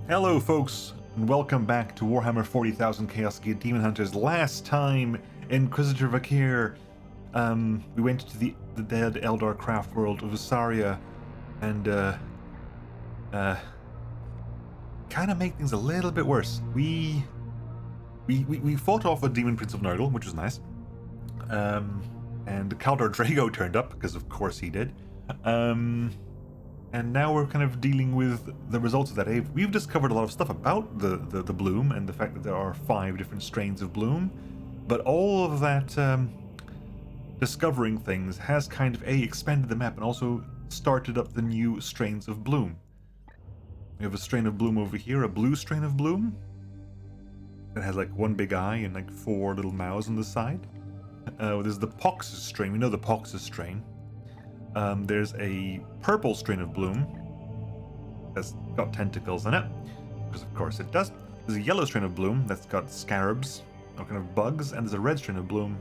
Hello folks, and welcome back to Warhammer 40,000 Chaos Gate Daemonhunters. Last time, Inquisitor Vakir, we went to the dead Eldar craft world of Usaria, and kind of make things a little bit worse. We fought off a Demon Prince of Nurgle, which was nice, and Kaldor Drago turned up, because of course he did, and now we're kind of dealing with the results of that. We've discovered a lot of stuff about the bloom and the fact that there are 5 different strains of bloom, but all of that discovering things has kind of expanded the map and also started up the new strains of bloom. We have a strain of bloom over here, a blue strain of bloom that has like 1 big eye and like 4 little mouths on the side. There's the Poxus strain. We know the Poxus strain. There's a purple strain of bloom that's got tentacles in it, because of course it does. There's a yellow strain of bloom that's got scarabs, or kind of bugs, and there's a red strain of bloom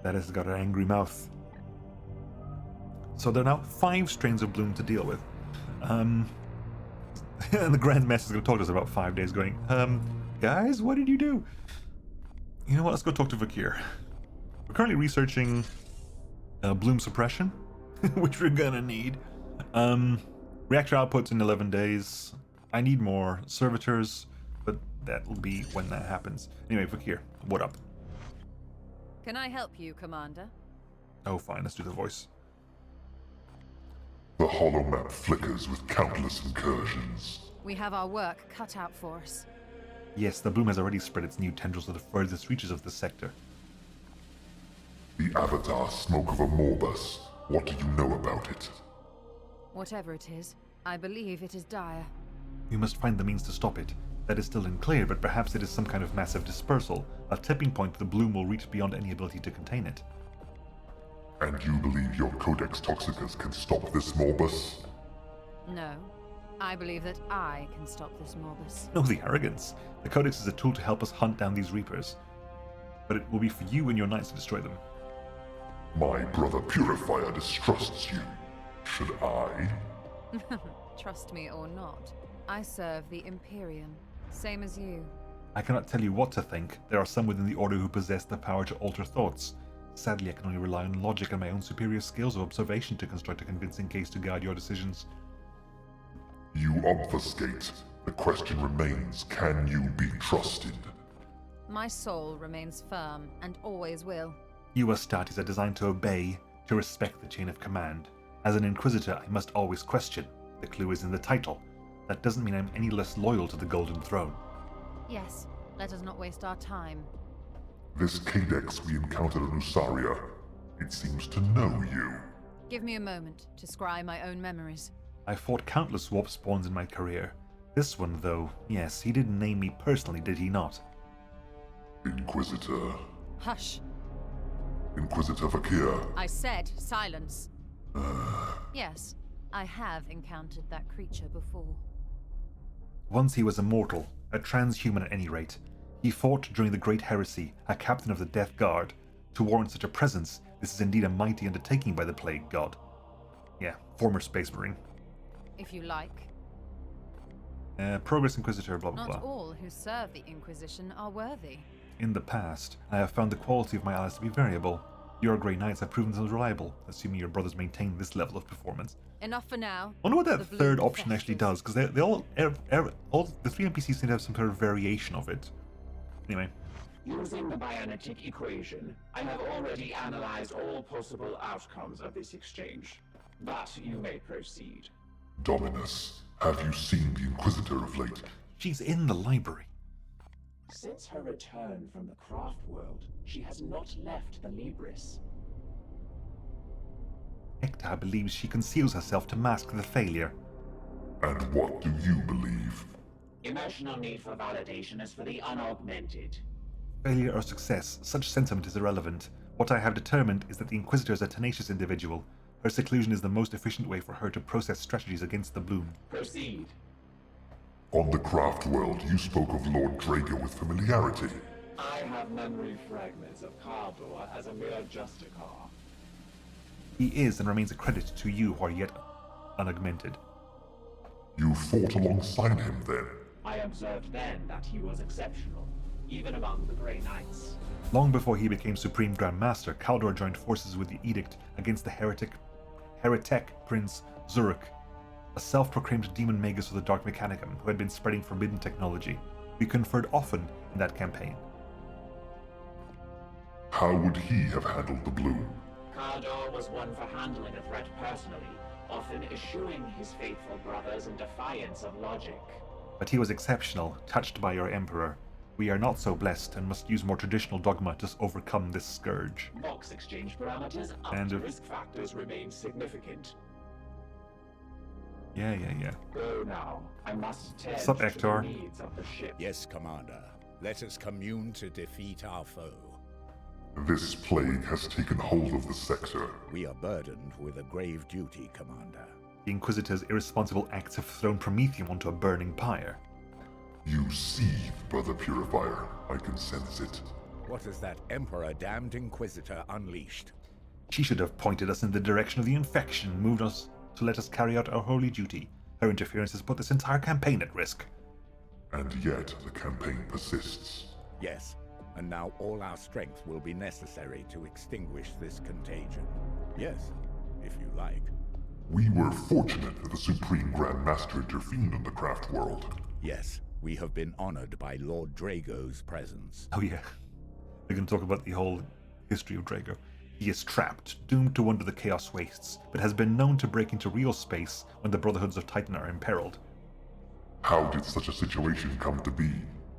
that has got an angry mouth. So there are now 5 strains of bloom to deal with. And the Grand Master is going to talk to us about 5 days going, guys, what did you do? You know what, let's go talk to Vakir. We're currently researching bloom suppression, which we're gonna need. Reactor outputs in 11 days. I need more servitors, but that will be when that happens. Anyway, Vakir, what up? Can I help you, Commander? Oh, fine, let's do the voice. The hollow map flickers with countless incursions. We have our work cut out for us. Yes, the bloom has already spread its new tendrils to the furthest reaches of the sector. The avatar smoke of a Morbus. What do you know about it? Whatever it is, I believe it is dire. We must find the means to stop it. That is still unclear, but perhaps it is some kind of massive dispersal, a tipping point the bloom will reach beyond any ability to contain it. And you believe your Codex Toxicus can stop this Morbus? No. I believe that I can stop this Morbus. No, the arrogance. The Codex is a tool to help us hunt down these Reapers. But it will be for you and your knights to destroy them. My brother Purifier distrusts you. Should I? Trust me or not, I serve the Imperium, same as you. I cannot tell you what to think. There are some within the Order who possess the power to alter thoughts. Sadly, I can only rely on logic and my own superior skills of observation to construct a convincing case to guide your decisions. You obfuscate. The question remains, can you be trusted? My soul remains firm and always will. You Astartes are designed to obey, to respect the chain of command. As an Inquisitor, I must always question. The clue is in the title. That doesn't mean I'm any less loyal to the Golden Throne. Yes, let us not waste our time. This Codex we encountered on Usaria, it seems to know you. Give me a moment to scry my own memories. I fought countless warp spawns in my career. This one, though, yes, he didn't name me personally, did he not? Inquisitor. Hush. Inquisitor Vakir. I said silence. Yes, I have encountered that creature before. Once he was immortal, a transhuman at any rate. He fought during the Great Heresy, a captain of the Death Guard. To warrant such a presence, this is indeed a mighty undertaking by the Plague God. Yeah, former Space Marine. If you like. Progress Inquisitor, blah blah Not blah. all who serve the Inquisition are worthy. In the past, I have found the quality of my allies to be variable. Your Grey Knights have proven themselves reliable, assuming your brothers maintain this level of performance. Enough for now. I wonder what that The third bloom option actually festers. does, because they all the 3 NPCs seem to have some sort of variation of it. Anyway, Using the Bionetic equation, I have already analyzed all possible outcomes of this exchange. But you may proceed. Dominus, have you seen the Inquisitor of late? she's in the library. Since her return from the craft world, she has not left the Libris. Ektar believes she conceals herself to mask the failure. And what do you believe? Emotional need for validation is for the unaugmented. Failure or success, such sentiment is irrelevant. What I have determined is that the Inquisitor is a tenacious individual. Her seclusion is the most efficient way for her to process strategies against the bloom. Proceed. On the craft world, you spoke of Lord Drago with familiarity. I have memory fragments of Kaldor as a mere Justicar. He is and remains a credit to you who are yet unaugmented. You fought alongside him then? I observed then that he was exceptional, even among the Grey Knights. Long before he became Supreme Grand Master, Kaldor joined forces with the Edict against the heretic Prince Zurich, a self-proclaimed demon magus of the Dark Mechanicum who had been spreading forbidden technology. We conferred often in that campaign. How would he have handled the Bloom? Kaldor was one for handling a threat personally, often eschewing his faithful brothers in defiance of logic. But he was exceptional, touched by your Emperor. We are not so blessed and must use more traditional dogma to overcome this scourge. Box exchange parameters up And to if- risk factors remain significant. Yeah. Go now. I must tend Sup, to the Hector? needs of the ship. Yes, Commander. Let us commune to defeat our foe. This plague has taken hold of the sector. We are burdened with a grave duty, Commander. The Inquisitor's irresponsible acts have thrown Prometheum onto a burning pyre. You seethe, Brother Purifier. I can sense it. What has that Emperor-damned Inquisitor unleashed? She should have pointed us in the direction of the infection and moved us to let us carry out our holy duty. Her interference has put this entire campaign at risk. And yet the campaign persists. Yes, and now all our strength will be necessary to extinguish this contagion. Yes, if you like. We were fortunate that the Supreme Grand Master intervened in the craft world. Yes, we have been honored by Lord Drago's presence. Oh yeah, we can talk about the whole history of Drago. He is trapped, doomed to wander the Chaos Wastes, but has been known to break into real space when the Brotherhoods of Titan are imperiled. How did such a situation come to be?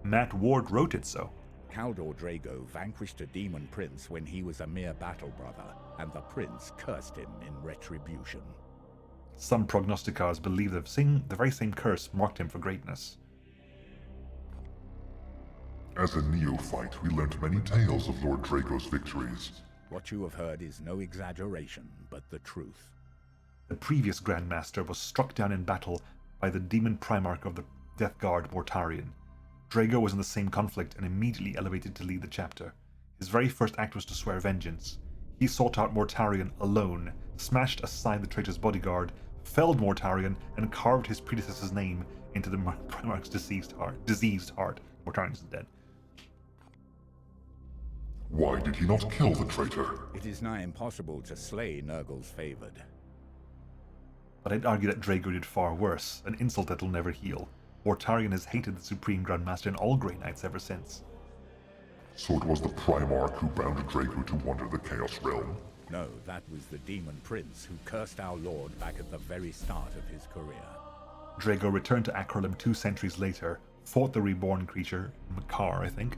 Matt Ward wrote it so. Kaldor Drago vanquished a demon prince when he was a mere battle brother, and the prince cursed him in retribution. Some prognosticators believe the very same curse marked him for greatness. As a neophyte, we learnt many tales of Lord Draco's victories. What you have heard is no exaggeration, but the truth. The previous Grand Master was struck down in battle by the demon primarch of the Death Guard, Mortarion. Drago was in the same conflict and immediately elevated to lead the chapter. His very first act was to swear vengeance. He sought out Mortarion alone, smashed aside the traitor's bodyguard, felled Mortarion, and carved his predecessor's name into the primarch's diseased heart. Mortarion's dead. Why did he not kill the traitor? It is nigh impossible to slay Nurgle's favored. But I'd argue that Drago did far worse, an insult that will never heal. Mortarion has hated the Supreme Grand Master and all Grey Knights ever since. So it was the Primarch who bound Draco to wander the Chaos Realm? No, that was the demon prince who cursed our lord back at the very start of his career. Drago returned to Acrolim 2 centuries later, fought the reborn creature, Makar, I think,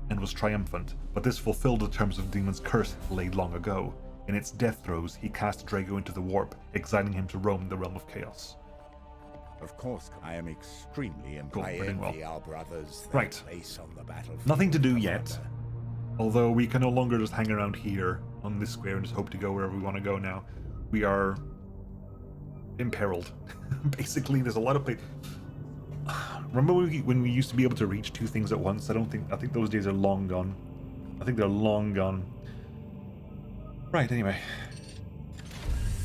and was triumphant, but this fulfilled the terms of the demon's curse laid long ago. In its death throes, he cast Drago into the warp, exiling him to roam the realm of chaos. Of course, I am extremely Cool, impressed. we're doing well. Our brothers their Right. place on the battlefield. Nothing to do Commander. yet. Although we can no longer just hang around here on this square and just hope to go wherever we want to go now. We are imperiled. Basically, there's a lot of places. Remember when we used to be able to reach two things at once? I think those days are long gone. I think they're long gone. Right, anyway.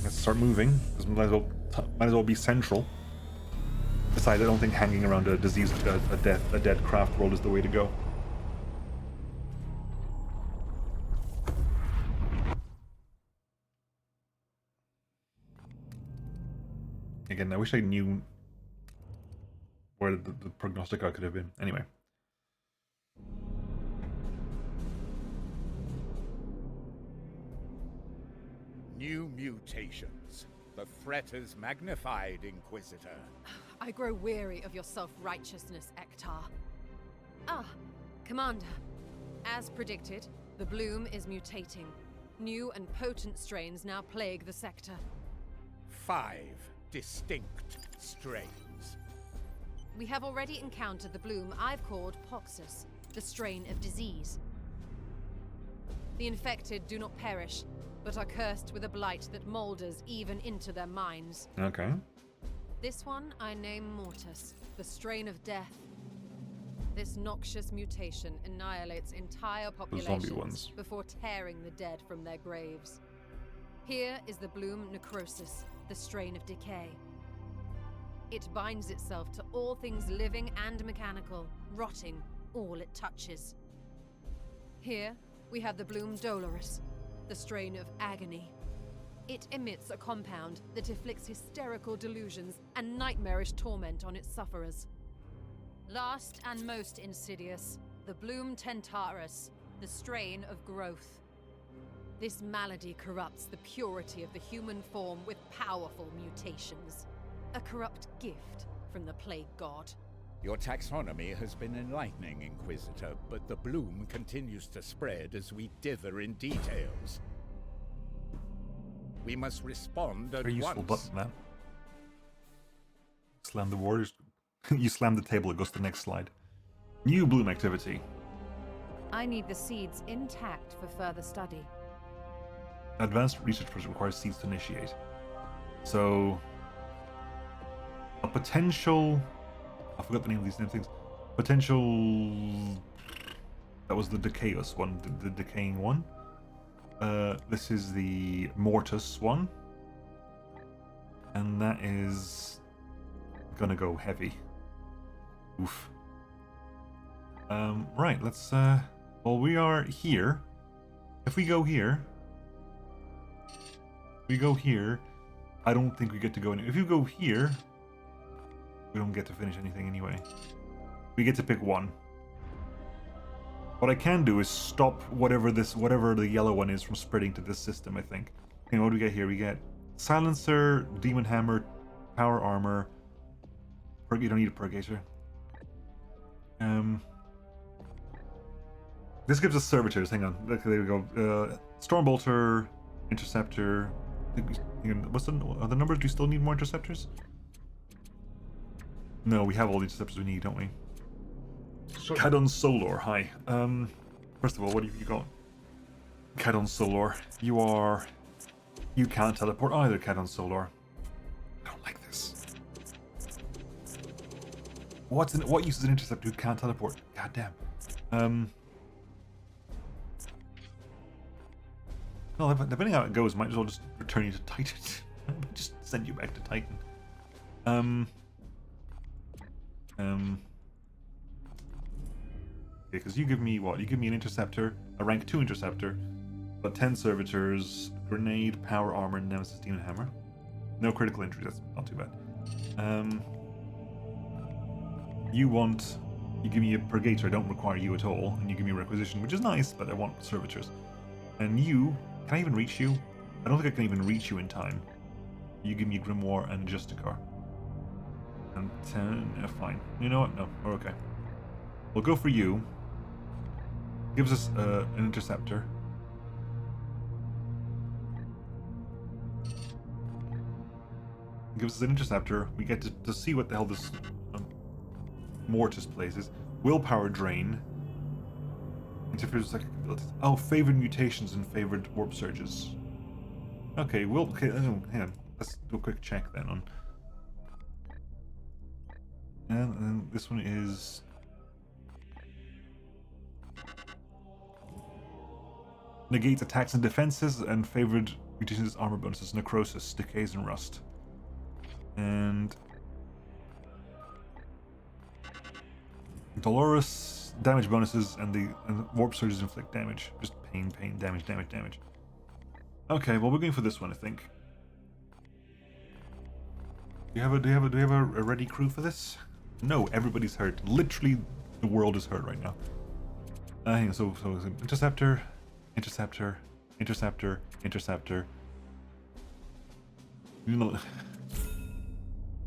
Let's start moving, because might as well be central. Besides, I don't think hanging around a dead craft world is the way to go. Again, I wish I knew where the prognostica could have been. Anyway. New mutations. The threat is magnified, Inquisitor. I grow weary of your self-righteousness, Ektar. Ah, Commander. As predicted, the bloom is mutating. New and potent strains now plague the sector. 5 distinct strains. We have already encountered the bloom I've called Poxus, the strain of disease. The infected do not perish, but are cursed with a blight that molders even into their minds. Okay. This one I name Mortis, the strain of death. This noxious mutation annihilates entire populations ones. before tearing the dead from their graves. Here is the bloom Necrosis, the strain of decay. It binds itself to all things living and mechanical, rotting all it touches. Here, we have the bloom Dolorous, the strain of agony. It emits a compound that inflicts hysterical delusions and nightmarish torment on its sufferers. Last and most insidious, the bloom Tentarus, the strain of growth. This malady corrupts the purity of the human form with powerful mutations. A corrupt gift from the plague god. Your taxonomy has been enlightening, Inquisitor, but the bloom continues to spread as we dither in details. We must respond at Very once. useful button, man. Slam the warriors. You slam the table, it goes to the next slide. New bloom activity. I need the seeds intact for further study. Advanced research project requires seeds to initiate. So, a potential... I forgot the name of these damn things. Potential... That was the Decaeus one, the decaying one. This is the Mortis one. And that is... gonna go heavy. Oof. Right, let's... well, we are here. If we go here... I don't think we get to go in. If you go here... We don't get to finish anything anyway. We get to pick one. What I can do is stop whatever the yellow one is from spreading to this system, I think. Okay, what do we get here? We get Silencer, Demon Hammer, Power Armor. You don't need a Purgator. This gives us servitors. Hang on. Okay, there we go. Stormbolter, Interceptor. What's the other numbers? Do you still need more Interceptors? No, we have all the Interceptors we need, don't we? Cadon Solor, hi. First of all, what have you got? Cadon Solor. You can't teleport either, Cadon Solor. I don't like this. What uses an Interceptor who can't teleport? God damn. Well, depending on how it goes, might as well just return you to Titan. Just send you back to Titan. Because you give me what? You give me an Interceptor, a rank 2 Interceptor, but 10 Servitors, Grenade, Power Armor, Nemesis, Demon Hammer. No critical injury, that's not too bad. You give me a Purgator, I don't require you at all, and you give me a Requisition, which is nice, but I want Servitors. And you, can I even reach you? I don't think I can even reach you in time. You give me a Grimoire and a Justicar. And 10, yeah, fine. You know what? No, we're okay. We'll go for you. Gives us an Interceptor. Gives us an Interceptor. We get to see what the hell this Mortis place is. Willpower Drain. Interferes with psychic abilities. Oh, favored mutations and favored warp surges. Okay, hang on. Let's do a quick check then on. And then this one is... Negates attacks and defenses, and favored mutations, armor bonuses, necrosis, decays, and rust. And... Dolorous damage bonuses, and warp surges inflict damage. Just pain, damage. Okay, well we're going for this one, I think. Do you have a ready crew for this? No, everybody's hurt. Literally, the world is hurt right now. Hang on, so Interceptor.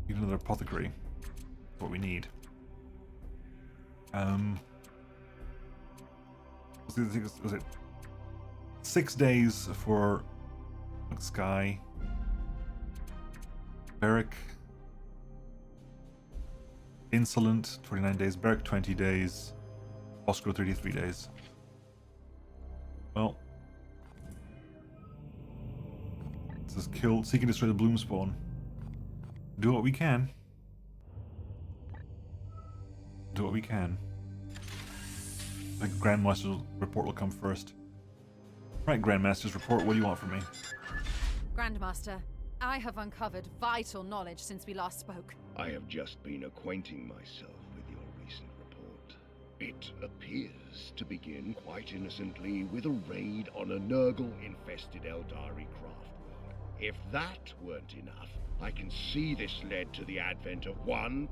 Need another apothecary. That's what we need. Was it 6 days for Sky, Beric, Insolent 29 days, Beric 20 days, Oscar 33 days. Well, it says kill, seek and destroy the bloom spawn. Do what we can. Do what we can. I think Grandmaster's report will come first. Right, Grandmaster's report, what do you want from me? Grandmaster, I have uncovered vital knowledge since we last spoke. I have just been acquainting myself with your recent report. It appears to begin quite innocently with a raid on a Nurgle-infested Eldari craft world. If that weren't enough, I can see this led to the advent of 5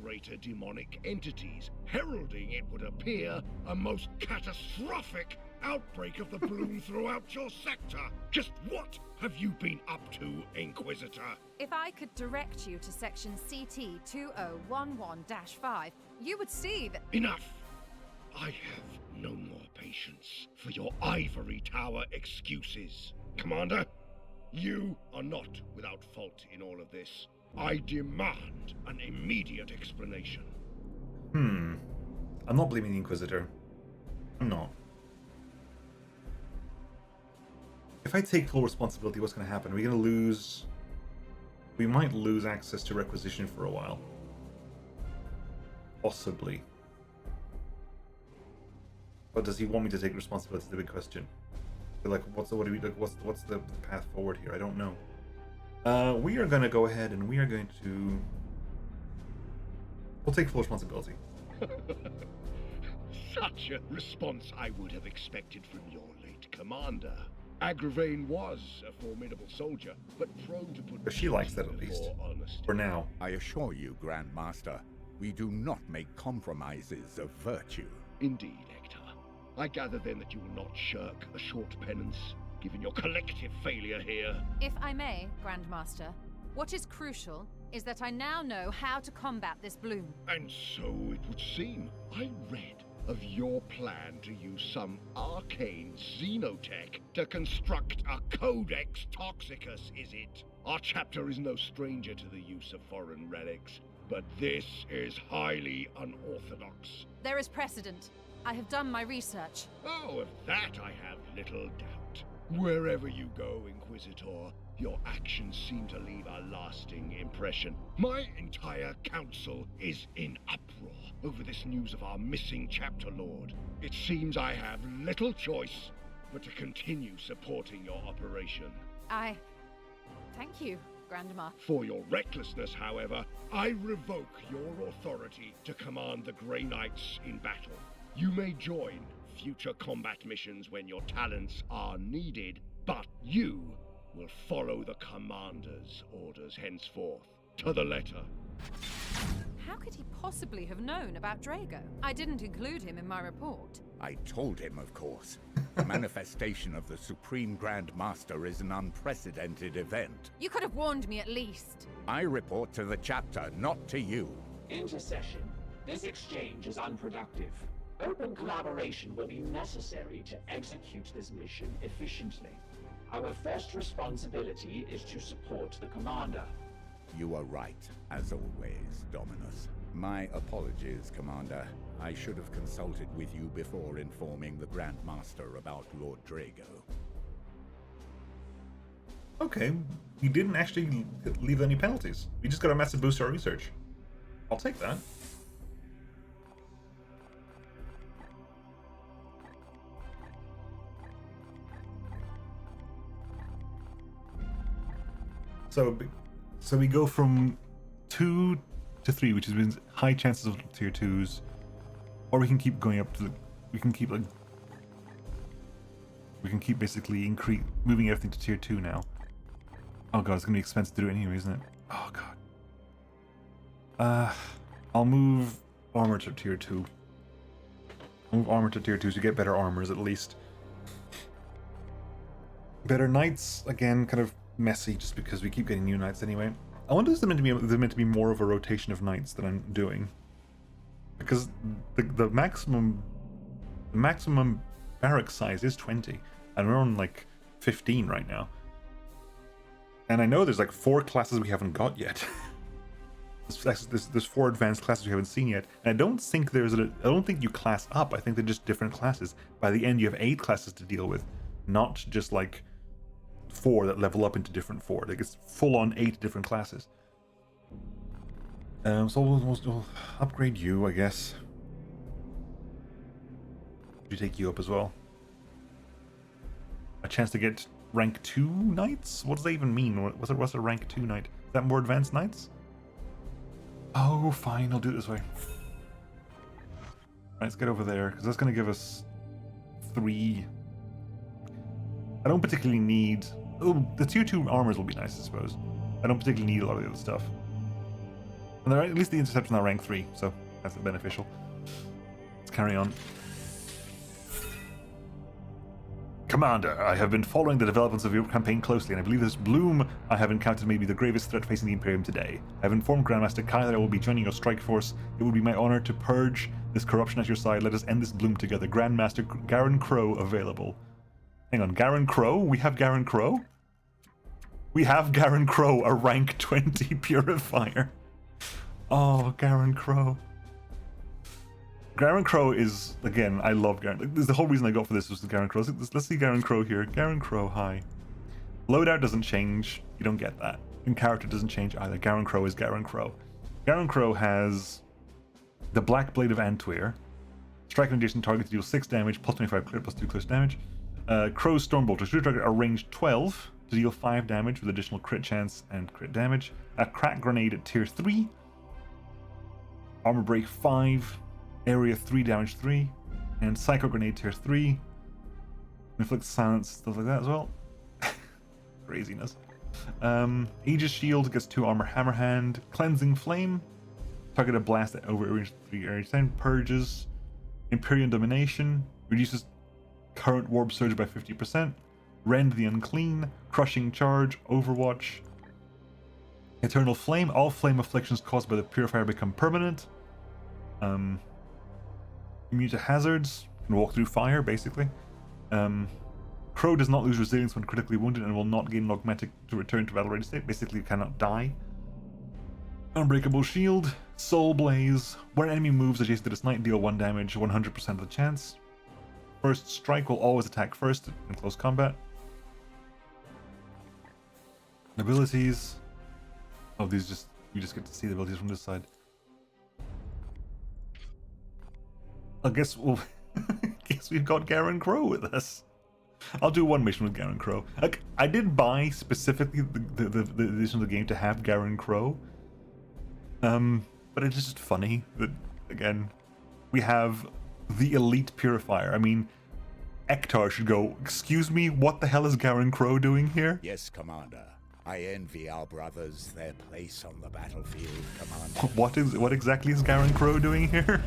greater demonic entities, heralding, it would appear, a most catastrophic outbreak of the bloom throughout your sector. Just what have you been up to, Inquisitor? If I could direct you to section CT 2011-5, you would see that... Enough! I have no more patience for your ivory tower excuses. Commander, you are not without fault in all of this. I demand an immediate explanation. I'm not blaming the Inquisitor. I'm not. If I take full responsibility, what's going to happen? Are we going to lose... We might lose access to requisition for a while. Possibly. But does he want me to take responsibility? Is the big question. Like, what's the path forward here? I don't know. We are going to go ahead and we are going to... We'll take full responsibility. Such a response I would have expected from your late commander. Agravain was a formidable soldier, but prone to put... But she likes that at least. For now. I assure you, Grand Master, we do not make compromises of virtue. Indeed, Hector. I gather then that you will not shirk a short penance, given your collective failure here. If I may, Grand Master, what is crucial is that I now know how to combat this bloom. And so it would seem. I read of your plan to use some arcane xenotech to construct a Codex Toxicus, is it? Our chapter is no stranger to the use of foreign relics, but this is highly unorthodox. There is precedent. I have done my research. Oh, of that I have little doubt. Wherever you go, Inquisitor, your actions seem to leave a lasting impression. My entire council is in uproar over this news of our missing chapter lord. It seems I have little choice but to continue supporting your operation. Thank you, Grandma. For your recklessness, however, I revoke your authority to command the Grey Knights in battle. You may join future combat missions when your talents are needed, but you will follow the Commander's orders henceforth, to the letter. How could he possibly have known about Drago? I didn't include him in my report. I told him, of course. The manifestation of the Supreme Grand Master is an unprecedented event. You could have warned me at least. I report to the chapter, not to you. Intercession. This exchange is unproductive. Open collaboration will be necessary to execute this mission efficiently. Our first responsibility is to support the Commander. You are right, as always, Dominus. My apologies, Commander. I should have consulted with you before informing the Grand Master about Lord Drago. Okay, we didn't actually leave any penalties. We just got a massive boost to our research. I'll take that. So we go from 2 to 3, which means high chances of tier 2s, or we can keep going up to the. We can keep basically moving everything to tier 2 now. Oh god, it's gonna be expensive to do it anyway, isn't it? Oh god. I'll move armor to tier 2. I'll move armor to tier 2 to get better armors at least. Better knights, again, kind of messy just because we keep getting new knights anyway. I wonder if there's meant to be more of a rotation of knights that I'm doing, because the maximum barrack size is 20 and we're on like 15 right now, and I know there's like 4 classes we haven't got yet. There's 4 advanced classes we haven't seen yet, and I don't think you class up. I think they're just different classes. By the end you have 8 classes to deal with, not just like 4 that level up into different 4. Like it's full on 8 different classes. So we'll upgrade you, I guess. You take you up as well. A chance to get rank 2 knights? What does that even mean? What's a rank 2 knight? Is that more advanced knights? Oh, fine, I'll do it this way. Right, let's get over there, because that's going to give us 3. I don't particularly need... Oh, the tier 2 armors will be nice, I suppose. I don't particularly need a lot of the other stuff. And at least the intercept's now rank 3, so that's beneficial. Let's carry on. Commander, I have been following the developments of your campaign closely, and I believe this bloom I have encountered may be the gravest threat facing the Imperium today. I have informed Grandmaster Kai that I will be joining your strike force. It would be my honor to purge this corruption at your side. Let us end this bloom together. Grandmaster Garen Crow available. Hang on, Garen Crow? We have Garen Crow? We have Garen Crow, a rank 20 purifier. Oh, Garen Crow. Garen Crow is, again, I love Garen. This is the whole reason I got for this was the Garen Crow. Let's see Garen Crow here. Garen Crow, hi. Loadout doesn't change. You don't get that. And character doesn't change either. Garen Crow is Garen Crow. Garen Crow has the Black Blade of Antwer. Strike on adjacent target to deal 6 damage, plus 25 crit, plus 2 close damage. Crow's Stormbolter. Shoot target are range 12 to deal 5 damage with additional crit chance and crit damage. A Crack Grenade at tier 3. Armor Break 5. Area 3 damage 3, and Psycho Grenade tier 3. Inflict Silence, stuff like that as well. Craziness. Aegis Shield gets 2 armor Hammerhand. Cleansing Flame. Target a blast at over range 3 area 10. Purges. Imperium Domination. Reduces current Warp Surge by 50%. Rend the Unclean. Crushing Charge. Overwatch. Eternal Flame. All flame afflictions caused by the Purifier become permanent. Immune to hazards, can walk through fire, basically. Crow does not lose resilience when critically wounded and will not gain Logmatic to return to battle ready state. Basically, cannot die. Unbreakable Shield, Soul Blaze. When an enemy moves adjacent to this knight, deal 1 damage, 100% of the chance. First Strike will always attack first in close combat. Abilities. Oh, these just, you just get to see the abilities from this side. I guess we'll guess we've got Garen Crow with us. I'll do one mission with Garen Crow. Like, I did buy specifically the edition of the game to have Garen Crow. But it's just funny that, again, we have the elite purifier. I mean, Ektar should go, excuse me, what the hell is Garen Crow doing here? Yes, Commander. I envy our brothers their place on the battlefield, Commander. What exactly is Garen Crow doing here?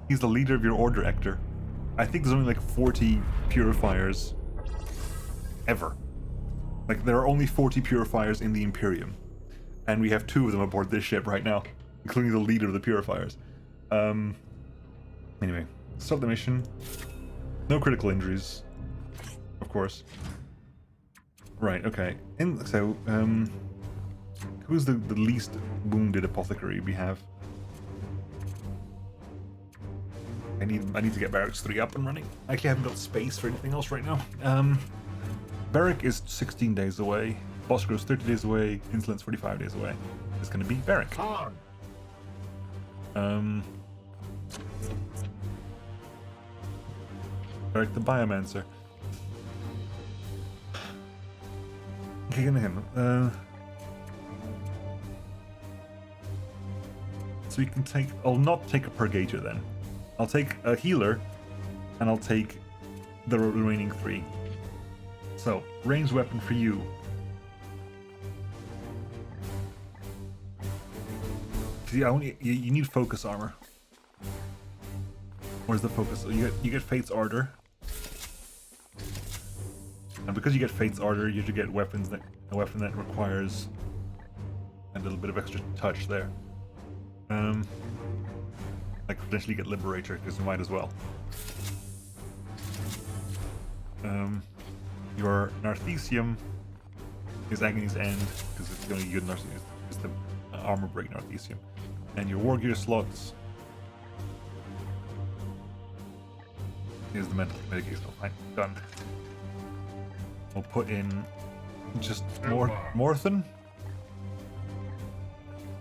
He's the leader of your order, Ektar. I think there's only like 40 purifiers ever. Like, there are only 40 purifiers in the Imperium. And we have 2 of them aboard this ship right now, including the leader of the purifiers. Anyway, start the mission. No critical injuries, of course. Right, okay. Who's the least wounded apothecary we have? I need to get Barracks 3 up and running. I actually haven't got space for anything else right now. Barrack is 16 days away. Boss Grove's 30 days away. Insolence 45 days away. It's gonna be Barrack. Barrack the Biomancer. Okay, gonna him. So we can take... I'll not take a Purgator then. I'll take a healer, and I'll take the remaining 3. So, ranged weapon for you. See, you need focus armor. Where's the focus? You get Fate's Ardor. And because you get Fate's Ardor, you should get a weapon that requires a little bit of extra touch there. Like potentially get Liberator, because you might as well. Your Narthesium is Agony's End, because it's the only good Narthesium. It's the Armor Break Narthesium. And your War Gear slots is the Mental Mitigation. Fine, done. We'll put in just Morthen.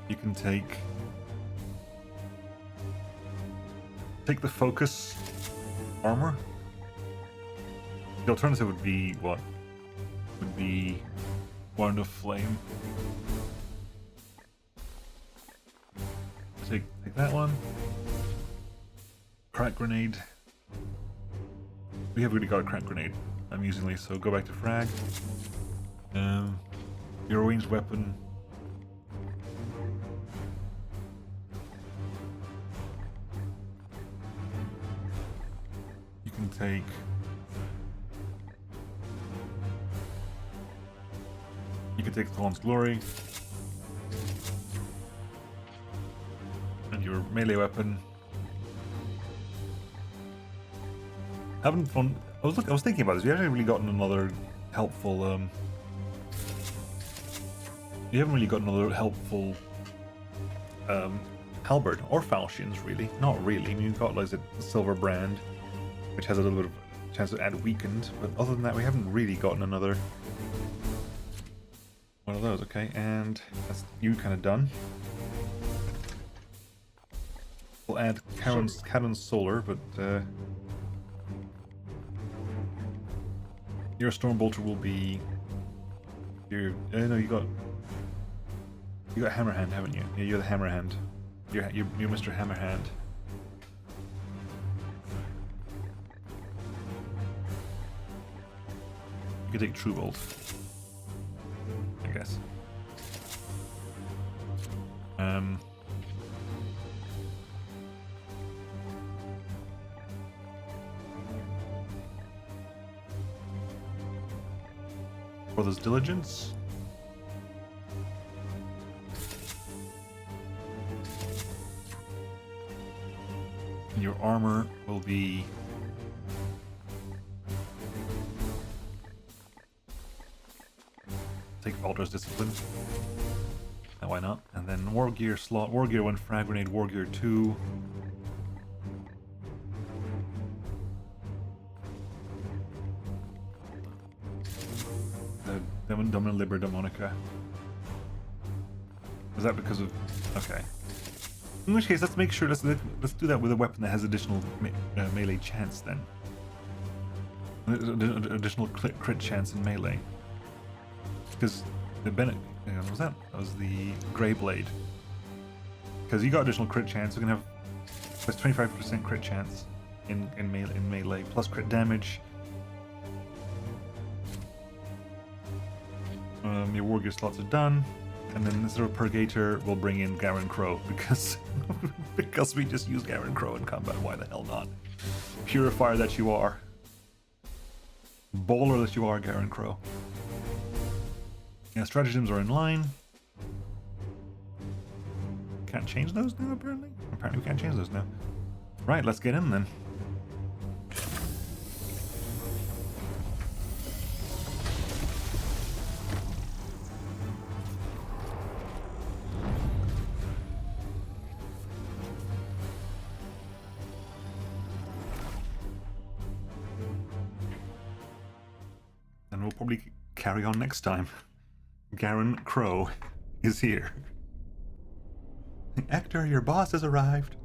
You can take the focus armor. The alternative would be what? Would be Wand of Flame. Take that one. Crack grenade. We have already got a crack grenade, amusingly, so go back to frag. Your ranged weapon. You can take. You can take Thorn's Glory. And your melee weapon. Haven't fun. I was thinking about this. We haven't really gotten another helpful. You haven't really got another helpful halberd or falchions, really. Not really. I mean, you've got like the silver brand, which has a little bit of chance to add weakened, but other than that, we haven't really gotten another one of those. Okay, and that's you kind of done. We'll add Karen's Solar, but your Stormbolter will be your. No, you got Hammerhand, haven't you? Yeah, you're the Hammerhand. You're Mr. Hammerhand. You could take True Bolt, I guess. For this Diligence. And your armor will be take Baldur's Discipline. And why not? And then War Gear slot. War Gear 1 Frag Grenade, War Gear 2. Domina Liber Demonica. Is that because of... Okay. In which case, let's make sure, let's do that with a weapon that has additional melee chance then. Additional crit chance in melee. Because the Bennett... What was that? That was the Grey Blade. Because you got additional crit chance, we can have plus 25% crit chance in melee, plus crit damage. Your War Gear slots are done, and then instead of Purgator, we'll bring in Garen Crow because because we just use Garen Crow in combat. Why the hell not? Purifier that you are, baller that you are, Garen Crow. Yeah, stratagems are in line. Can't change those now. Apparently we can't change those now. Right, let's get in then. And we'll probably carry on next time. Garen Crow is here. Hector, your boss has arrived.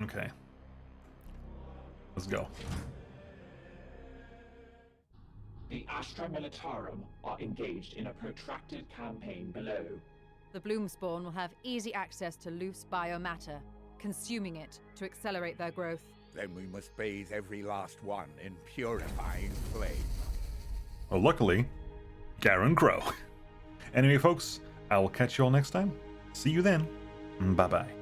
Okay. Let's go. The Astra Militarum are engaged in a protracted campaign below. The Bloom spawn will have easy access to loose biomatter, consuming it to accelerate their growth. Then we must bathe every last one in purifying flame. Well, luckily, Garen Crow. Anyway, folks, I will catch you all next time. See you then. Bye-bye.